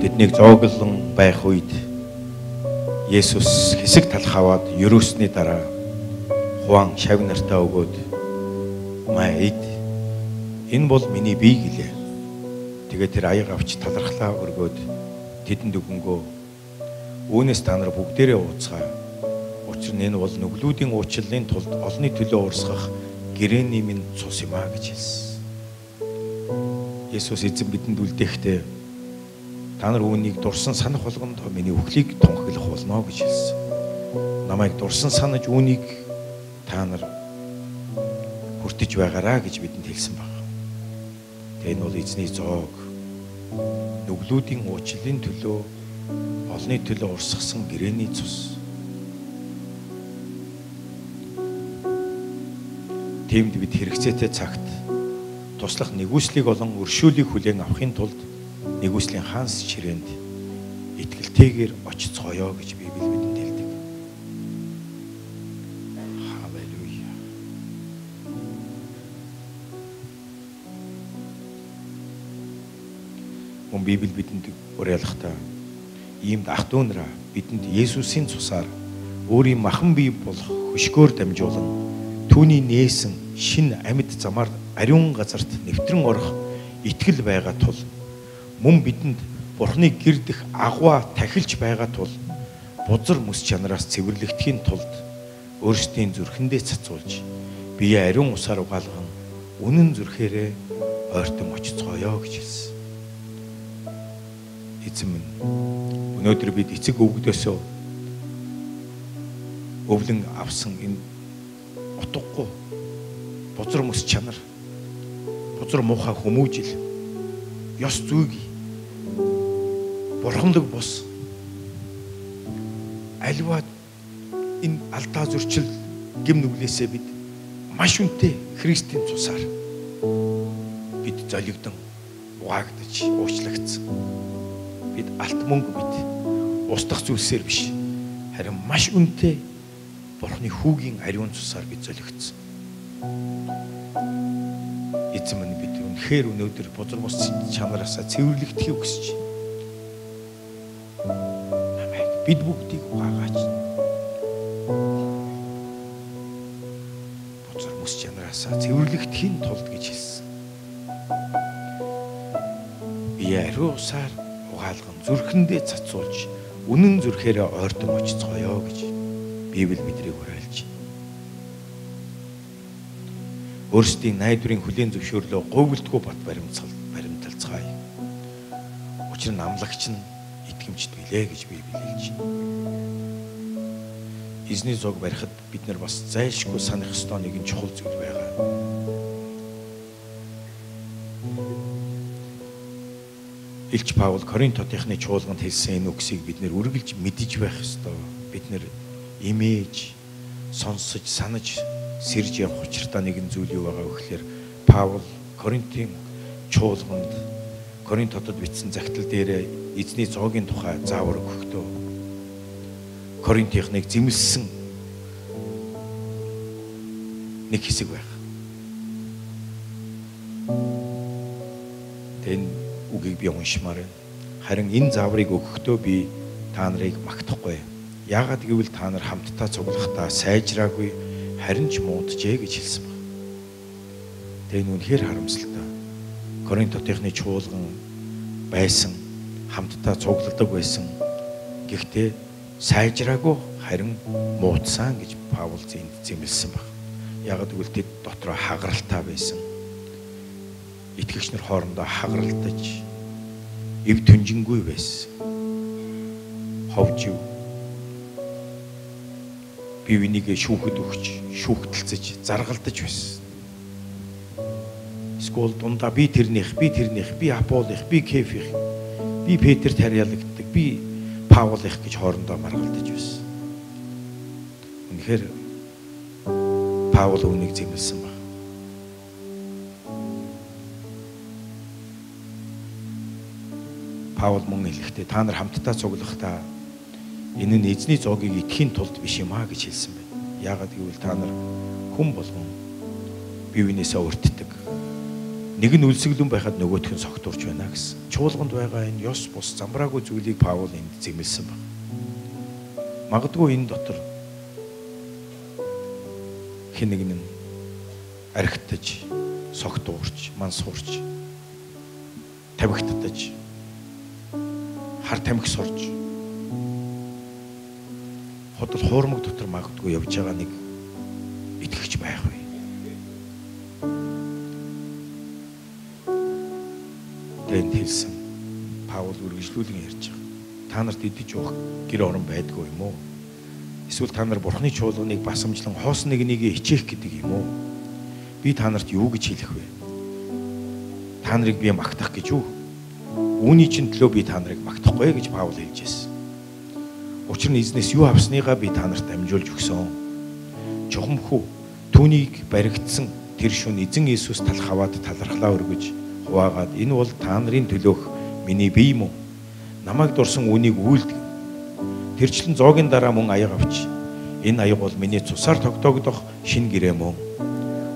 тэднийг зооглон байх үед Есүс хэсэг талх аваад ерөөсний дараа Хуан шав нартаа өгөөд "Маа эд, энэ бол миний бие" гэлээ. Тэгээд тэр аяг авч талархлаа өргөөд тэдэнд өгөнгөө "Үүнээс та нар бүгдээрээ ууцгаа. Учир нь энэ бол нүглүүдийн уучлалын тулд олонний төлөө урсгах гэрээний минь цус юм а" гэж хэлсэн. Есүс эзэн бидэнд үлдээхдээ "Та нар үүнийг дурсан санах болгонд миний үхлийг тунхаглах болно" гэж хэлсэн. Намайг дурсан санаж үүнийг та нар хүртэж байгаараа гэж бидэнд хэлсэн баг. Тэгээ энэ бол эзний зоог, нүглүүдийн уучлалын төлөө, олонний төлөө урсгасан гэрээний цус. Тиймд бид хэрэгцээтэй цагт туслах нэгүслийг болон өршөөлийг хүлээн авахын тулд нэгүслийн хаанс ширээнд итгэлтэйгээр очицгоё гэж Библи бидэнд хэлдэг. Халелуя. Мөн Библи бидэнд уриалгахдаа иймд ах дүү нараа бидэнд Есүсийн цусаар өөрийн махан бие болох хөшгөөр дамжуулан түүний нээсэн шин амьд замаар ариун газарт нэвтрэн орох итгэл байгаа тул мөн бидэнд Бурхны гэрдэх агуу тахилж байгаа тул бузар мэс чанараас цэвэрлэгдэхийн тулд өөрсдийн зүрхэндээ цацуулж бие ариун усаар угаалган үнэн зүрхээрээ ойртон очицгоё гэж хэлсэн. Эзэн минь, өнөөдөр бид эцэг өвгдөөсөө өвлөн авсан энэ утгагүй бузар мэс чанар, бузар муухай хүмүүжил, ёс зүйг, бурханлаг бус альва энэ алдаа зөрчил гэм нүглээсээ бид маш үнэтэй Христийн цусаар бид золигдсон, угаагдж, уучлагдсан. Бид алт мөнгө бид устдах зүйлсээр биш, харин маш үнэтэй Бурхны хүүгийн ариун цусаар бид золигдсон. Эзэн минь, бид үнэхээр өнөөдөр бузар бус чанараасаа цэвэрлэгдэхийг хүсэж байна. Намайг бид бүгдийг угаагаач. Бузар бус чанараасаа цэвэрлэгдэхийн тулд гэж хэлсэн. Бие ариун усаар угаалган зүрхэндээ цацуулж үнэн зүрхээрээ ойртон очицгоё гэж Библи бидрийг уриалж байна. Өөрсдийн найдварын хүлээн зөвшөөрлөө говьлдгүй бат баримталцгаая. Учир нь амлагч нь итгэмжт билээ гэж Библи хэлж байна. Эзний зог барихад бид нар бас зайлшгүй санах ёстой нэгэн чухал зүйл байгаа. Илч Паул Коринтотынхны чуулганд хэлсэн энэ үгсийг бид нэр үргэлж мэдэж байх ёстой. Бид нэр имэж, сонсож, санаж, сэрж явах учиртай нэгэн зүйл юу байгаа вэ гэхээр Паул Коринтын чуулганд Коринтотод бичсэн захидал дээр эзний зоогийн тухай заавар өгөхдөө Коринтынхныг зэмлсэн нэг хэсэг байх. Тэн үгийг би уншмаар байна. Харин энэ зааврыг өгөхдөө би та нарыг магтахгүй. Яагаад гэвэл та нар хамтдаа цуглахдаа сайжраагүй, харин ч мууджээ гэж хэлсэн байна. Тэгээ энэ үнэхээр харамсалтай. Коринтотынхны чуулган байсан, хамтдаа цугладаг байсан. Гэхдээ сайжраагүй, харин муудсан гэж Паул зэмлсэн байна. Яагаад гэвэл тэд дотроо хагаралтай байсан. Итгэгч нар хоорондоо хагаралтаж, эв түнжингүй байсан. Ховжив бивнийг шүүхэд өгч, шүүхтэлцэж, заргалдаж байсан. Скол дундаа би тэрнийх, би Аполлих, би Кефих, би Петерт харьяалагддаг, би Паулих гэж хоорондоо маргалдаж байсан. Үнэхээр Паул үүнийг зэмлсэн байна. Паул мөн хэлэхдээ та нар хамтдаа цуглахдаа энэ нь эзний зоогийг итгэхийн тулд биш юм а гэж хэлсэн байна. Яагаад гэвэл та нар хүн болгон бие биенээсээ өртдөг. Нэг нь үлсгэлэн байхад нөгөөх нь согтурч байна гэсэн. Чуулганд байгаа энэ ёс бус замбраагүй зүйлийг Паул энд зэмлсэн байна. Магадгүй энэ дотор хэн нэг нь архитаж, согтуурч, мансуурч, тавигттаж, хар тамхи сурж, хотод хуурмаг дотор магадгүй явж байгаа нэг итгэгч байх вэ. Тэнд хэлсэн Паул үргэлжлүүлэн ярьж байгаа. Та нарт идэж уух гэр орон байдгүй юм уу? Эсвэл та нар Бурхны чуулганыг басамжлан хоос нэгнийг хичээх гэдэг юм уу? Би та нарт юу гэж хэлэх вэ? Та нарыг би магтах гэж юу? Үүний чинь төлөө би та нарыг магтахгүй гэж Паул хэлж байсан. Учир нь эзнээс юу авсныгаа би та нарт амжуулж өгсөн. Чухамхүү түүнийг баригдсан тэр шөнө эзэн Иесус талх аваад талархлаа өргөж хуваагаад энэ бол та нарын төлөөх миний бие юм уу? Намайг дурсан үнийг үйлдэг. Тэрчлэн зоогийн дараа мөн аяг авч. Энэ аяг бол миний цусаар тогтоогдох шинэ гэрээ мөн.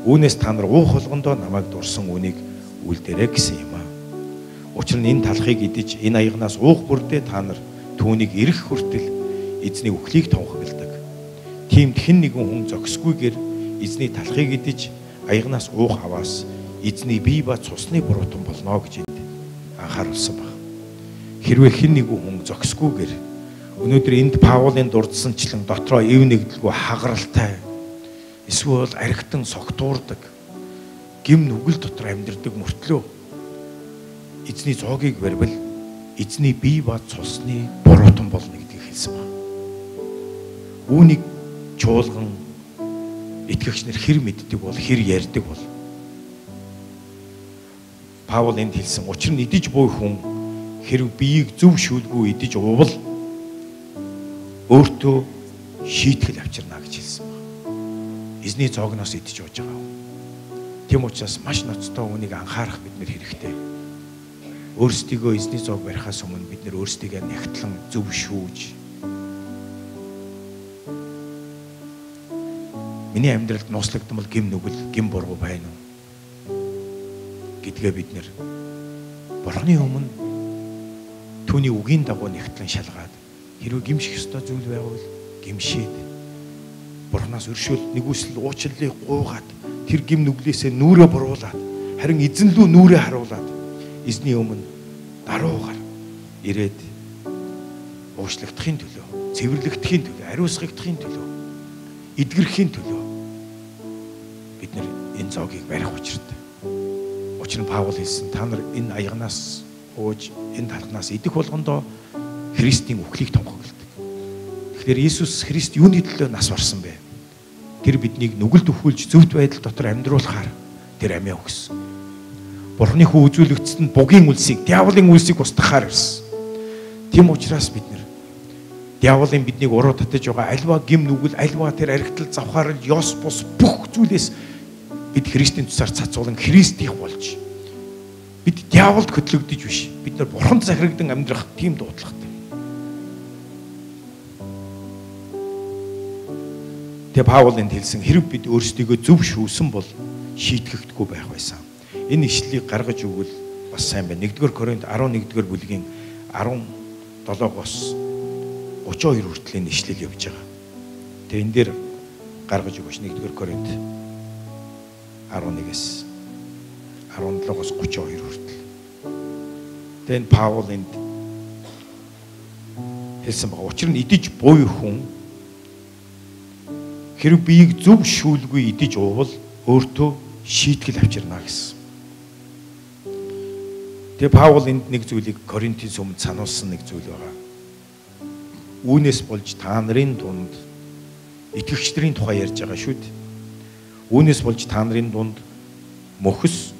Үүнээс та нар уух болгондоо намайг дурсан үнийг үйлдээрэй гэсэн юм аа. Учир нь энэ талхыг идэж энэ аягнаас уух бүрдээ та нар түүнийг ирэх хүртэл эзний үхлийг тунхагладаг. Тиймд хэн нэгэн хүн зохисгүйгээр эзний талхыг идэж аягнаас уух аваас эзний бие ба цусны буруутан болно гэж анхааруулсан баг. Хэрвээ хэн нэгэн хүн зохисгүйгээр өнөөдөр энд Паулын дурдсанчлан дотроо эв нэгдэлгүй хагаралтай эсвэл архитан согтуурдаг гим нүгэл дотор амьдардаг мөртлөө эзний зоогийг барьвал эзний бие ба цусны буруутан болно гэдгийг хэлсэн баг. Үүнийг чуулган итгэгч нар хэр мэддэг бол хэр ярьдаг бол Паул энд хэлсэн учир нь идэж буй хүн хэрв биеийг зөв шүүлгүй идэж уувал өөртөө шийтгэл авчирна гэж хэлсэн байна. Эзний зоогноос идэж ууж байгаа. Тэм учраас маш ноцтой үнийг анхаарах бид нэр хэрэгтэй. Өөрсдийгөө эзний зоог барихаас өмнө бид нэр өөрсдийгөө нягтлан зөв шүүж миний амьдралд нууцлагдмал гим нүгэл, гим буруу байна уу гэдгээ бид нэр Бурхны өмнө түүний үгийн дагуу нягтлан шалгаад хэрвээ гимших ёстой зүйл байвал гимшээд Бурханаас өршөөл нэгүсэл уучлалыг гуугаад тэр гим нүглээсээ нүрээ буруулаад харин эзэн лүү нүрээ харуулад эзний өмнө даруугаар ирээд уучлагдахын төлөө, цэвэрлэгдэхин төлөө, ариусгагдахын төлөө, эдгэрхийн төлөө бид нар энэ зоогийг барих учиртай. Учир нь Паул хэлсэн та нар энэ аягнаас ууж энэ талхнаас идэх болгондоо Христийн үхлийг тунхагладаг. Тэгэхээр Иесус Христ юуны төлөө нас барсан бэ? Тэр биднийг нүгэлд өхүүлж зөвхт байдал дотор амьдруулахаар тэр амиа өгсөн. Бурхны хүү үзүүлэгдсэн бугийн үлсийг, диаволын үлсийг устгахаар ирсэн. Тэм учраас бид нэр диаволын биднийг уруу татаж байгаа альва гим нүгэл, альва тэр архитал завхаар ёс бус бүх зүйлээс бид Христийн тусаар цацуулан Христийнх болж бид диаволд хөтлөгдөж биш. Бид нар Бурханд захирагдан амьдрах тийм дуудлагатай. Тэгээ Паул энд хэлсэн хэрэг бид өөрсдийгөө зөв шүүсэн бол шийтгэхдэггүй байх байсан. Энэ ишлэлийг гаргаж өгвөл бас сайн байна. 1-р Коринт 11-р бүлгийн 17-оос 32 хүртлийн ишлэл явж байгаа. Тэгээ энэ дээр гаргаж өгөөч 1-р Коринт 11-ээс 17-оос 32 хүртэл. Тэгээ энэ Паул энд хэлсэн байгаа. Учир нь идэж буй хүн хэрэг биеийг зөв шүүлгүй идэж уувал өөртөө шийтгэл авчирна гэсэн. Тэгээ Паул энд нэг зүйлийг Коринтын сүмд сануулсан нэг зүйл байгаа. Үүнээс болж та нарын дунд итгэгчдийн тухай ярьж байгаа шүү дээ. Үүнээс болж та нарын дунд мөхөс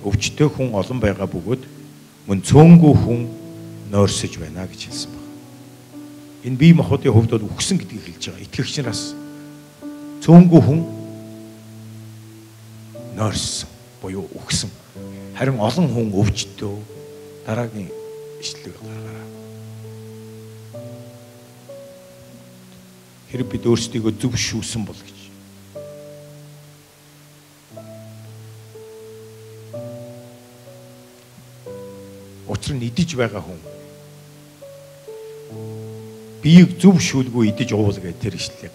өвчтөе хүн олон байгаа бөгөөд мөн цөөнгүй хүн нойрсож байна гэж хэлсэн байна. Энэ бие махбодын хувьд бол үхсэн гэдгийг хэлж байгаа. Итгэгч нараас цөөнгүй хүн нойрсон буюу үхсэн. Харин олон хүн өвчтөе. Дараагийн ишлэг гаргаараа. Хэрэг бид өөрсдийгөө зөв шүүсэн бол гэж. хоцрон идэж байгаа хүн биеийг зөв шүүлгүй идэж уул гэдэг тэр ишлэг.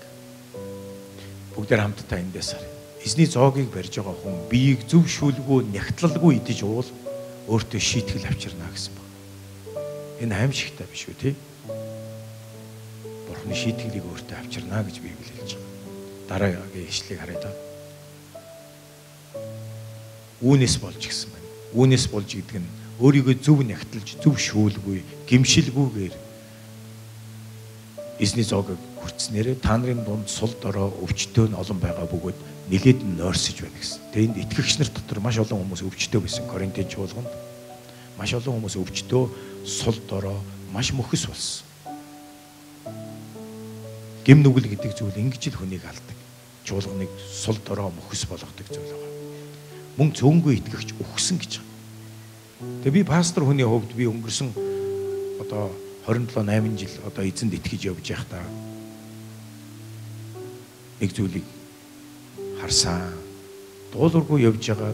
Бүгдээр хамтдаа эндээс харъя. Эзний зоогийг барьж байгаа хүн биеийг зөв шүүлгүй, нягтлалгүй идэж уул өөртөө шийтгэл авчирна гэсэн байна. Энэ аимшигтай биш үү тий? Бурхны шийтгэлийг өөртөө авчирна гэж Библи хэлж байгаа. Дараагийн ишлэгийг харъя та. Үүнээс болж гисэн байна. Үүнээс болж гэдэг нь өөрийгөө зөв нягтлж, зөв шүүлгүй, гимшилгүйгээр эзний зоог хүртснээрээ та нарын дунд сул дорой өвчтөө нь олон байгаа бөгөөд нилээд нь нойрсож байна гэсэн. Тэнд итгэгч нар дотор маш олон хүмүүс өвчтөө байсан. Коринтын чуулганд маш олон хүмүүс өвчтөө, сул дорой, маш мөхөс болсон. Гим нүгэл гэдэг зүйл ингэж л хүнийг алдаг. Чуулганыг сул дорой мөхөс болгодог зүйл байгаа. Мөн цөөнгүй итгэгч өгсөн гэж байна. Тэгээ би пастор хүний хувьд би өнгөрсөн одоо 27-8 жил одоо эзэнд итгэж явж байхдаа нэг зүйлийг харсан. Дуулуургүй явж байгаа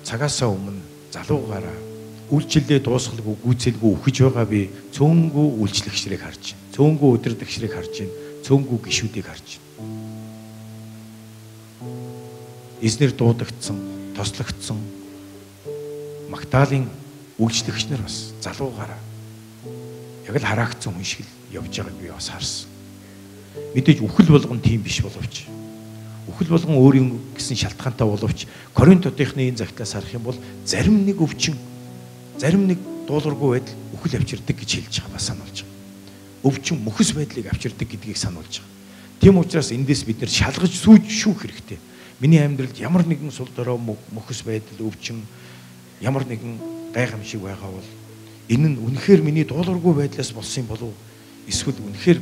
цагаасаа өмнө залуугаараа үйлчлэлээ дуусгалгүй гүйцэлгүй өгч байгаа би цөөнгүй үйлчлэгчрийг харж байна. Цөөнгүй удирдагчрийг харж байна. Цөөнгүй гишүүдийг харж байна. Эзнэр дуудагдсан, тослогдсон Магдалины үйлчлэгч нар бас залуугаараа яг л хараагдсан хүн шиг л явж байгааг би бас харсан. Мэдээж үхэл болгон тийм биш боловч үхэл болгон өөрийн гэсэн шалтгаантай боловч Коринт хотынхны энэ загтлаас харах юм бол зарим нэг өвчин, зарим нэг дуулуургүй байдал үхэл авчирдаг гэж хэлж байгаа бас сануулж байгаа. Өвчин мөхөс байдлыг авчирдаг гэдгийг сануулж байгаа. Тийм учраас эндээс бид нэр шалгаж шүүх хэрэгтэй. Миний амьдралд ямар нэгэн сул дорой мөхөс байдал, өвчин, ямар нэгэн гайхамшиг байгаа бол энэ нь үнэхээр миний дуулуургүй байдлаас болсон юм болов уу? Эсвэл үнэхээр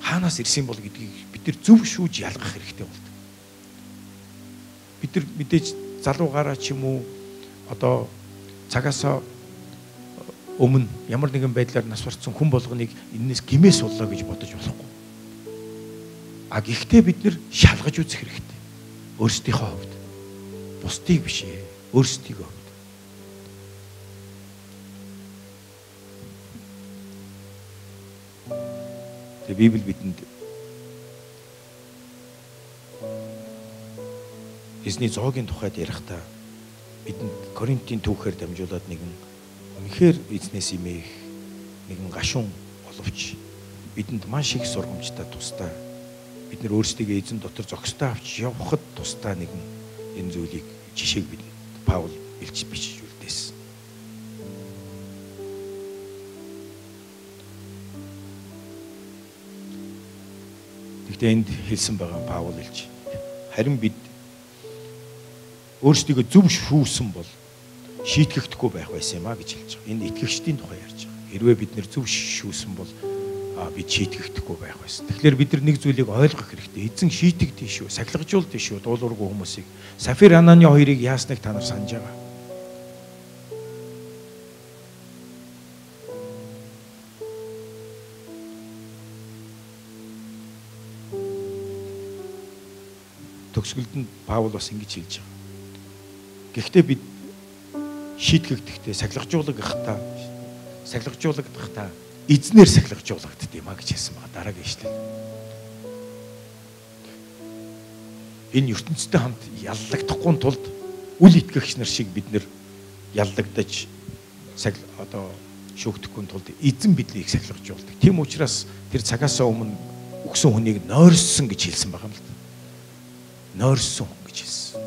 хаанаас ирсэн бол гэдгийг бид нар зөв шүүж ялгах хэрэгтэй болдог. Бид нар мэдээж залуугаараа ч юм уу одоо цагаасаа өмнө ямар нэгэн байдлаар нас барсан хүн болгоныг энэс гимээс суллаа гэж бодож болохгүй. Гэхдээ бид нар шалгаж үзэх хэрэгтэй. Өөрсдийнхөө хувьд. Бусдыг биш ээ. Өөрсдийгөө хувьд. Тэгээ Библи бидэнд эзний зоогийн тухайд ярихдаа бидэнд Коринтын түүхээр дамжуулаад нэгэн үнэхээр эзнээс имээх нэгэн гашуун боловч бидэнд маш их сургамжтай тустай бид нар өөрсдийгөө эзэн дотор зохистой авч явахад тустай нэгэн энэ зүйлийг жишээг бидэнд Паул илж бичиж үлдээсэн. Тэгтээ энд хэлсэн байгаа Паул илж харин бид өөрсдийгөө зөв шүүсэн бол шийтгэхгүй байх байсан юм а гэж хэлж байгаа. Энэ итгэгчдийн тухай ярьж байгаа. Хэрвээ бид нэр зөв шүүсэн бол бид шийтгэхгүй байх байсан. Тэгэхээр бид нар нэг зүйлийг ойлгох хэрэгтэй. Эзэн шийтгэдэж шүү, сахилгажуулдээ шүү дуулуургүй хүмүүсийг. Сафир Ананы хоёрыг яасныг та нар санаж байгаа. Төгсгөлд нь Паул бас ингэж хэлж байгаа. Гэхдээ бид шийтгэгдэхдээ сахилгажуулгахдаа эзнэр сахилгажуулгадд юм а гэж хэлсэн байгаа дараагийн ишлэл. Энэ ертөнцтэй хамт яллагдахгүй тулд үл итгэгч нар шиг бид нэр яллагдаж одоо шүүгдэхгүй тулд эзэн биднийг сахилгажуулдаг. Тийм учраас тэр цагаасаа өмнө өгсөн хүнийг нойрссон гэж хэлсэн байгаа юм л да. Нойрссон хүн гэж хэлсэн.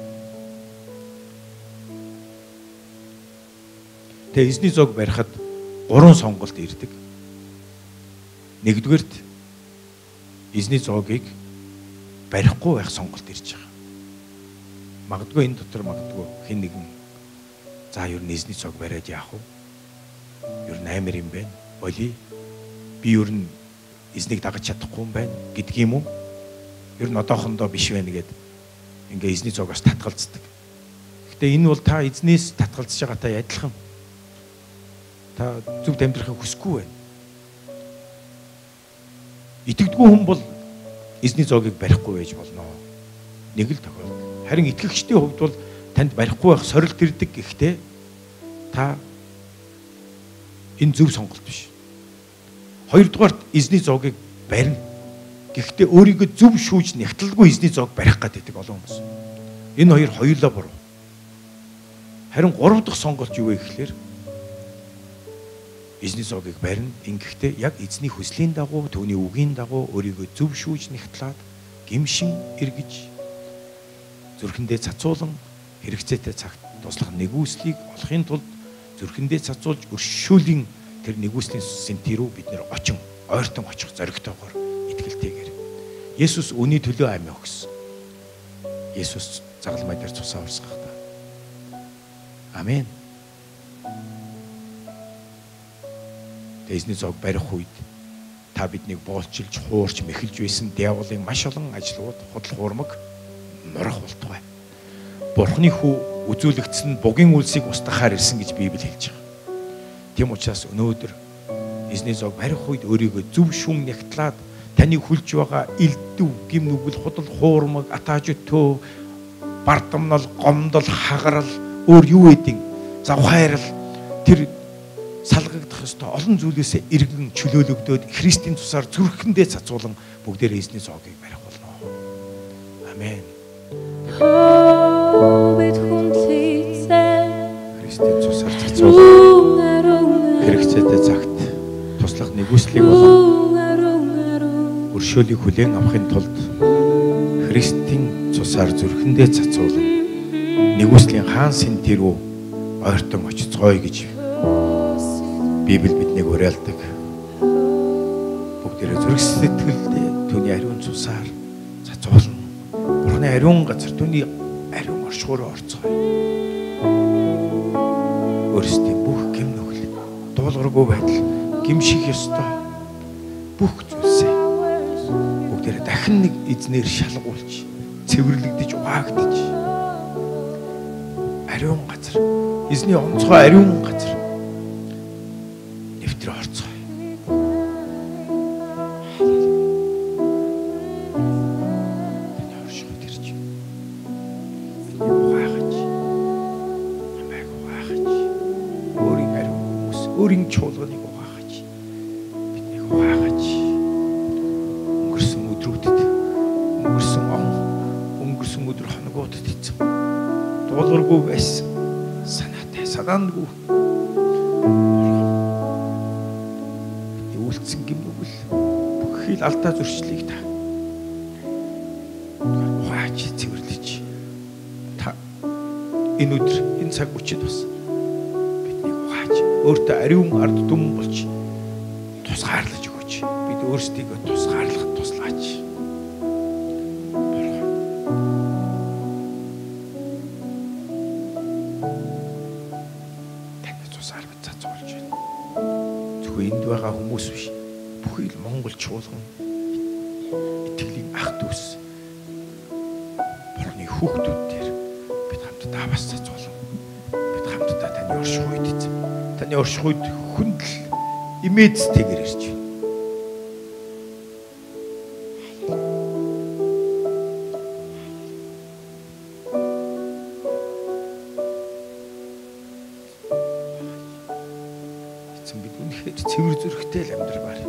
Тэгээ эзний зоог барихад 3 сонголт ирдэг. Нэгдүгээрт эзний зоогийг барихгүй байх сонголт ирж байгаа. Магадгүй энэ дотор хэн нэгэн за ер нь эзний зоог бариад яах вэ? Ер нь амар юм байна. Болий. Би ер нь эзнийг дагаж чадахгүй юм байна гэдг юм уу? Ер нь одоохондоо биш байна гэд ингээ эзний зоогоос татгалздаг. Гэтэ энэ бол та эзнээс татгалзаж байгаатай адилхан. Та зөв амьдрахыг хүсэхгүй байна. Итгэдэггүй хүн бол эзний зоогийг барихгүй байж болно. Нэг л тохиолдол. Харин итгэгчдийн хувьд бол танд барихгүй байх сорилт ирдэг гэхдээ та Энэ зөв сонголт биш. Хоёрдугаарт эзний зоогийг барина. Гэхдээ өөрийгөө зөв шүүж нягтлалгүй эзний зоог барих гэдэг олон хүмүүс. Энэ хоёр хоёулаа буруу. Харин гурав дахь сонголт юу вэ гэхээр эзний зоогийг барина. Ингэхдээ яг эзний хүслийн дагуу, түүний үгийн дагуу өөрийгөө зөв шүүж нягтлаад гимшин эргэж зүрхэндээ цацуулан хэрэгцээтэй цагт туслах нэгүслийг олохын тулд зүрхэндээ цацуулж өршөөлийн тэр нэгүслийн сэнти рүү бид нэр очин ойртон очих зоригтойгоор итгэлтэйгээр Есүс үний төлөө амиа өгсөн. Есүс загалмай дээр цусаа урсгах та. Амен. Эзний зоог барих үед та биднийг боолчилж, хуурч, мэхэлж байсан диаволын маш олон ажлууд, худал хуурмаг морох болтугай. Бурхны хүү үзүүлэгдсэн бугийн үлсийг устгахаар ирсэн гэж Библи хэлж байгаа. Тийм учраас өнөөдөр эзний зоог барих үед өөрийгөө зөв шүүн нягтлаад таны хүлж байгаа элдв, гим нүгэл, худал хуурмаг, атааж өтөө, бардамнал, гомдол, хагарал, өөр юу гэдэг завхайрал тэр салгагдах ёстой олон зүйлээсээ иргэн чөлөөлөгдөөд Христийн тусаар зүрхэндээ цацуулан бүгдээрээ эзний зоогийг барих болно. Амен. Христийн тусаар цацуулан хэрэгцээтэй цагт туслах нэгүслийг болон өршөөлийг хүлээн авахын тулд Христийн цусаар зүрхэндээ цацуулан нэгүслийн хаан сэнти рүү ойртон очицгоё гэж Библи биднийг уриалдаг. Бүгдээрээ зүрх сэтгэлдээ түүний ариун цусаар цацуулна. Бурхны ариун газар түүний ариун оршихуураа орцгоё. Өөрсдийн бүх гэм нүгэл, дуулуургүй байдал, гимших ёстой бүх зүйлсээ бүгдээрээ дахин нэг эзнэр шалгуулж, цэвэрлэгдэж, угаагдаж ариун газар, эзний онцгой ариун газар нэвтрээ орцгоё. Таны оршихуйд ирж бидний угаагаж, намайг угаагаж, өөрийн ариун хүмүүс, өөрийн чуулганыг угаагаж, биднийг угаагаж өнгөрсөн өдрүүдэд, өнгөрсөн он, өнгөрсөн өдөр хоногуудад эзэн дуулуургүй байсан санаатай, санаандгүй үлдсэн гэм нүгэл бүхий л алдаа зөрчлийг та ухаач, цэвэрлэж та энэ өдөр, энэ цаг үчид бас биднийг ухаач, өөртөө ариун ард түмэн болж тусгаарлаж өгөөч. Бид өөрсдийгөө тусгаарлахад туслаач. Энд байгаа хүмүүс биш. Бүхий л Монгол чуулган итгэлийн ах дүүс Бурхны хүүхдүүд дээр бид хамтдаа бас цацуулна. Бид хамтдаа таны оршихуйд эзэн. Таны оршихуйд хүндэл имэцтэйгээр ирж байна. Цэвэр зүрхтэй л амьдрмаар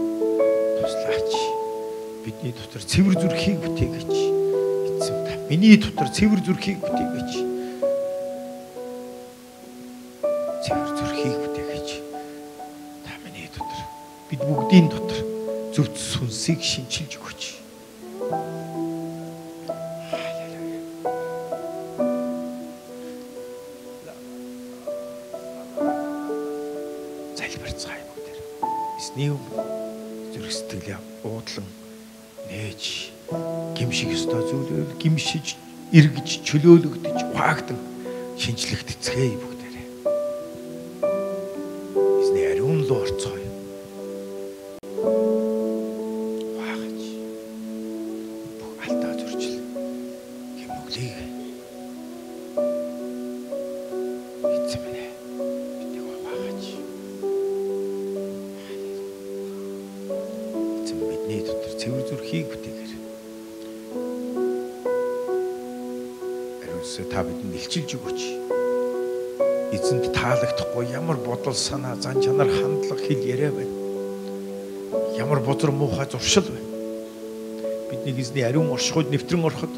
туслаач. Бидний дотор цэвэр зүрхийг бүтээгэж. Эзэн та миний дотор цэвэр зүрхийг бүтээгэж. Цэвэр зүрхийг бүтээгэж. Та миний дотор, бид бүгдийн дотор зөв сүнсийг шинчилж өгөөч. Залбирцгаая. Эзний зүрх сэтгэлээ уудлан нээж гимших ёстой зүйлээр гимшиж, эргэж, чөлөөлөгдөж, ухаагдан шинжлэхдцгээе бүгдээрээ. Эзний ариун луу орцгоё. Ухаагч бүх алдаа зөрчил гэм нүглийг эзэн минь биднийг ухаагч. Бидний дотор цэвэр зүрхийг бүтээгээр. Ариунсаа та бидэнд илчилж өгөөч. эзэнд таалагдахгүй ямар бодол санаа зан чанар хандлага хэл яриа байна. Ямар бузар муухай зуршил байна. Бидний эзний ариун оршихуйд нэвтрэн ороход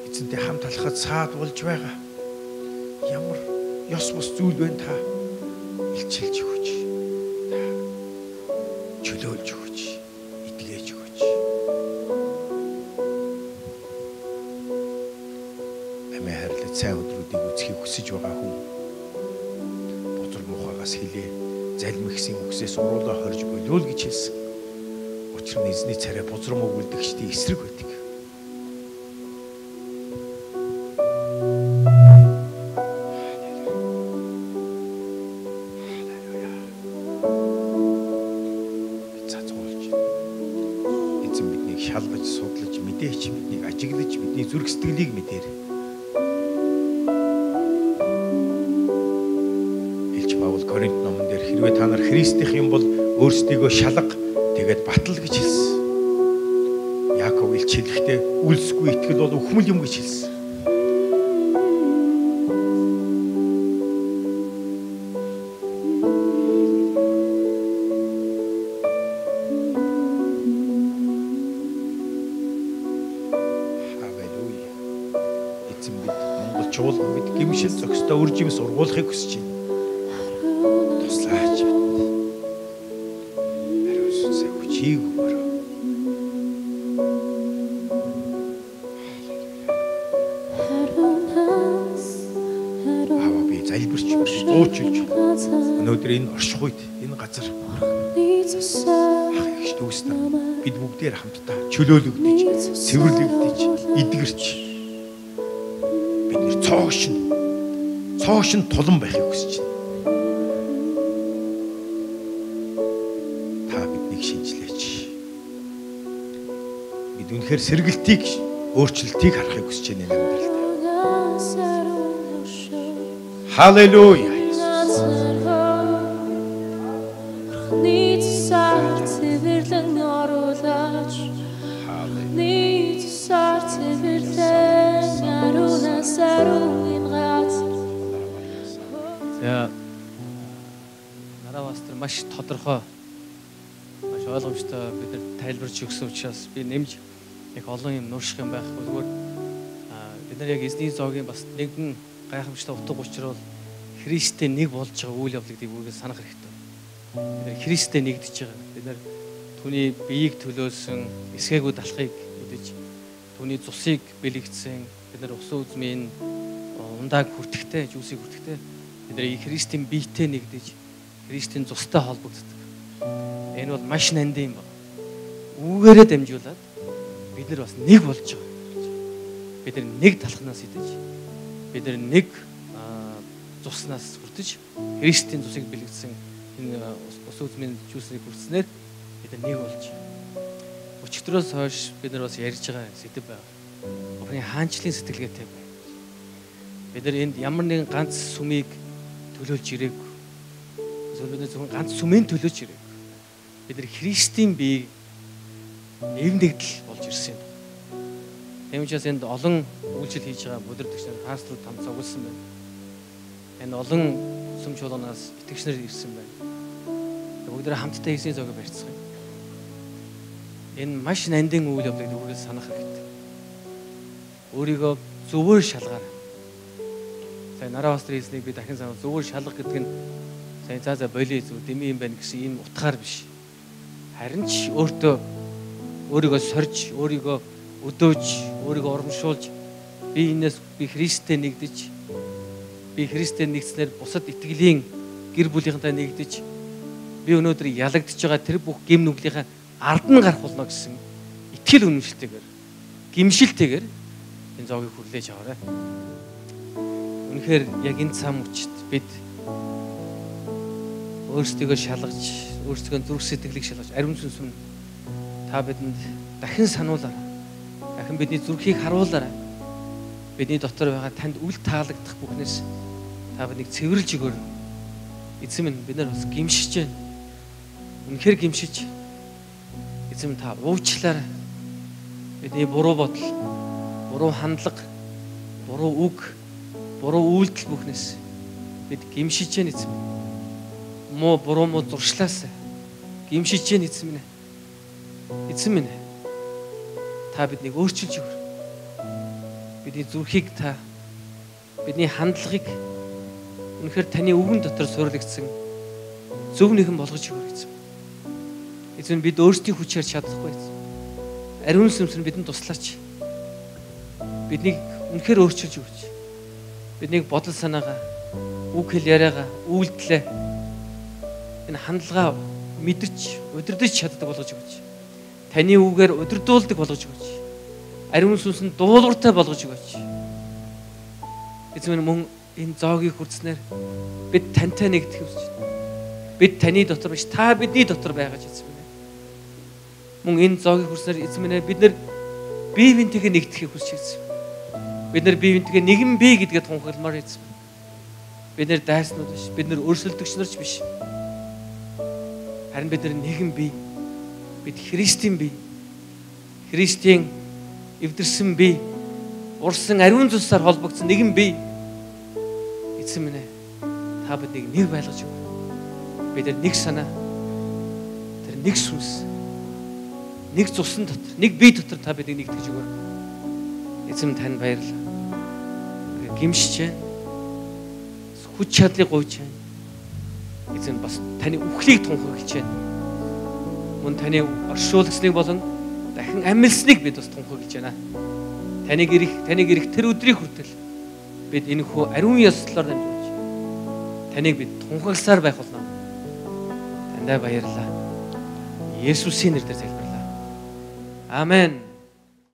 эзэнтэй хамт алхахад саад болж байгаа. Ямар ёс бус зүйл байна та илчилж өгөөч. Та чөлөөлж өгөөч. Итгэж өгөөч. Амиа хайрлалт сайн өдрүүдийг үзхийг хүсэж байгаа хүн бузар муухайгаас хилээ залмигсын үгсээс уруулаа хорж болиул гэж хэлсэн. Учир нь эзний царай бузар муу үлдэгчдийн эсрэг байдаг. Эзэн биднийг шалгаж, судлаж, мэдээч биднийг ажиглаж, бидний зүрх сэтгэлийг мэдээр. Паул Коринт номон дээр хэрвээ та нар Христийнх юм бол өөрсдийгөө шалга тэгээд батал гэж хэлсэн. Яаков илч хэлэхдээ үлсгүй итгэл бол үхмэл юм гэж хэлсэн. Халелуя. Эзэн бид монголчуулган бид гимшил зохистой үр жимс ургуулахыг хүсэж байна. Өнөөдөр энэ оршихуйд энэ газар ах ягш дүүснэ бид бүгдээр хамтдаа чөлөөлөгдөж, цэвэрлэгдэж, эдгэрч бид нэр цоошин тулан байхыг хүсэж байна. Та биднийг шинжилээч. Бид үнэхээр сэргэлтийг, өөрчлөлтийг харахыг хүсэж байна энэ амьдралд. Халелуя. Маш тодорхой, маш ойлгомжтой бидэнд тайлбарч өгсөн учраас би нэмж их олон юм нуурших юм байхгүй. Зүгээр бид нар яг эзний зоогийн бас нэгэн гайхамшигтай утга учир бол Христтэй нэг болж байгаа үйл явдлыг бүгд санах хэрэгтэй. Бид нар Христтэй нэгдэж байгаа. Бид нар түүний биеийг төлөөсөн эсгээгүүд алхахыг үдэж, түүний цусыг бэлэгдсэн, бид нар усан үзмийн ундааг хүртэхтэй, жүүсийг хүртэхтэй бид нар Христийн биетэй нэгдэж Христийн цустай холбогддог. Энэ бол маш нандин юм байна. Үүгээрээ дамжуулаад бид нар бас нэг болж байгаа. Бид нар нэг талхнаас идэж, бид нар нэг цуснаас хүртэж, Христийн цусыг бэлэгдсэн энэ ус үзмийн жүүсийг хүртснээр бид нар нэг болж. Өчигдрөөс хойш бид нар бас ярьж байгаа сэдв байна. Бурхны хаанчлалын сэтгэлгээтэй байна. Бид нар энд ямар нэгэн ганц сүмийг төлөөлж ирээгүй. Бид нар зөвхөн ганц сүмийн төлөөч ирээ. Бид нар Христийн биеийг нэгдэл болж ирсэн юм. Тийм учраас энд олон үйлчлэл хийж байгаа бүдэрдэгч нар пасторууд хамт цугласан байна. Энэ олон сүм чуулганаас итгэгч нар ирсэн байна. Бүгдээ хамтдаа эзний зоог барьцгаая. Энэ маш нандин үйл явдлыг бүгд санах хэрэгтэй. Өөрийгөө зөвөр шалгаарай. Сая нараа пастор эзнийг би дахин санаа зөвөр шалгах гэдэг нь за болий зү дэмий юм байна гэсэн ийм утгаар биш. Харин ч өөрийгөө сорж, өөрийгөө өдөөж, өөрийгөө урамшуулж би Христтэй нэгдэж, би Христтэй нэгдснээр бусад итгэлийн гэр бүлийнхэнтэй нэгдэж, би өнөөдөр ялагдж байгаа тэр бүх гэм нүглийнхаа ард нь гарах болно гэсэн итгэл үнэмшилтэйгээр, гимшилтэйгээр энэ зоогийг хүрлээж аваарай. Үнэхээр яг энэ цам үчид бид өөрсдийгөө шалгаж, өөрсдөө зүрх сэтгэлийг шалгаж, ариун сүнс та бидэнд дахин сануулаарай. Дахин бидний зүрхийг харуулаарай. Бидний дотор байгаа танд үл таалагдах бүхнээс та биднийг цэвэрлж өгөөрэй. Эзэн минь бид нар бас гимшиж байна. Үнэхээр гимшиж. Эзэн та уучлаарай. Бидний буруу бодол, буруу хандлага, буруу үг, буруу үйлдэл бүхнээс Бид гимшиж гэн эзэн минь. Муу буруу муу зуршлаас гимшиж гэн эзэн минь. Эзэн минь. Та биднийг өөрчилж өгөр. Бидний зүрхийг та, бидний хандлагыг үнэхээр таны үгэн дотор суурилгдсан зөв нэгэн болгож өгөр эзэн. Эзэн бид өөрсдийн хүчээр чадахгүй эзэн. Ариун сүнс нь бидэнд туслаач. Биднийг үнэхээр өөрчилж өгөөч. Биднийг бодол санаагаа, үг хэл яриагаа, үйлдэлээ энэ хандлагаа мэдэрч, удирдах чаддаг болгож өгөөч. Таны үгээр удирдуулдаг болгож өгөөч. Ариун сүнс нь дуулууртай болгож өгөөч. Эзэн мөн энэ зоогийг хүртснээр бид тантай нэгдэх хүсэж байна. Бид таны дотор биш, та бидний дотор байгаа ч эзэн минь. Мөн энэ зоогийг хүртснээр эзэн минь бид нар бие биентэйгээ нэгдэхийг хүсэж эзэн. Бид нар бие биентэйгээ нэгэн бие гэдгээ тунхагламаар эзэн. Бид нар дайснууд биш, бид нар өрсөлдөгч нар ч биш. Харин бид нар нэгэн бие. Бид Христийн бие. Христийн эвдэрсэн бие. Урсан ариун цусаар холбогдсон нэгэн бие. Эзэн минь та биднийг нэг байлгаж өг. Бид нар нэг санаа, тэр нэг сүнс, нэг цусан дотор, нэг бие дотор та биднийг нэгтгэж өгөө. Эзэн танд баярлалаа. Гимшиж байна. Хүч чадлыг гуйж байна. Эзэн бас таны үхлийг тунхаглаж байна. Мөн таны оршуулгсныг болон дахин амилсныг бид бас тунхаглаж байна. Таныг ирэх тэр өдрийн хүртэл бид энэ хөө ариун ёслолоор дамжуулж таныг бид тунхагласаар байх болно. Тандаа баярлалаа. Есүсийн нэрээр залбирлаа. Амен.